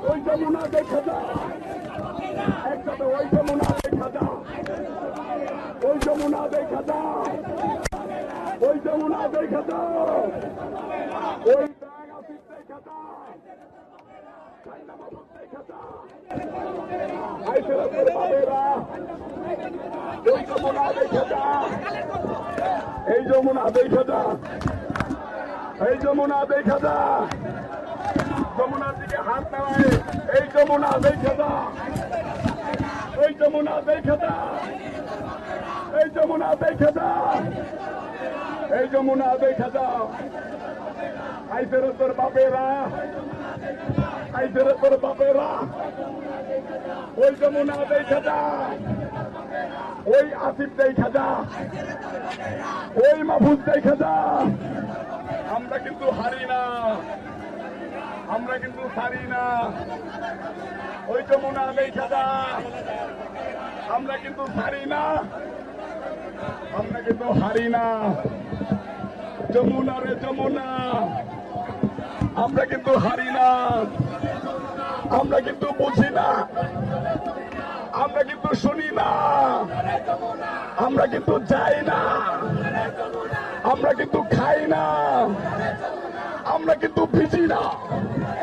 ওই যমুনা দেখা দাও, একসাথে ওই যমুনা দেখা দাও, ওই যমুনা দেখা দাও, ওই যমুনা দেখা দাও, ওই ব্যাগ আসিফ দেখা দাও, চাইনা মাহমুদ দেখা দাও, আইসেরাতের বাবেরা ওই যমুনা দেখা দাও, এই যমুনা দেখা দাও, এই যমুনা দেখা দাও, যমুনার দিকে হাত নামায়, এই যমুনা দেখা দাও, এই যমুনা দেখা দাও, এই যমুনা দেখা দাও, এই যমুনা দেখা দাও, আইসেরাতের বাবেরা, আইসেরাতের বাবেরা ওই যমুনা দেখা দাও, ওই আসিফ দেখা দাও, ওই মাহফুজ দেখা দাও। আমরা কিন্তু হারি না, আমরা কিন্তু হারি না, ওই যমুনা দেখা দাও, আমরা কিন্তু হারি না, আমরা কিন্তু হারি না। যমুনা রে যমুনা, আমরা কিন্তু হারি না, আমরা কিন্তু বুঝি না, আমরা কিন্তু শুনি না, আমরা কিন্তু যাই না, আমরা কিন্তু খাই না, আমরা কিন্তু ভিজি না।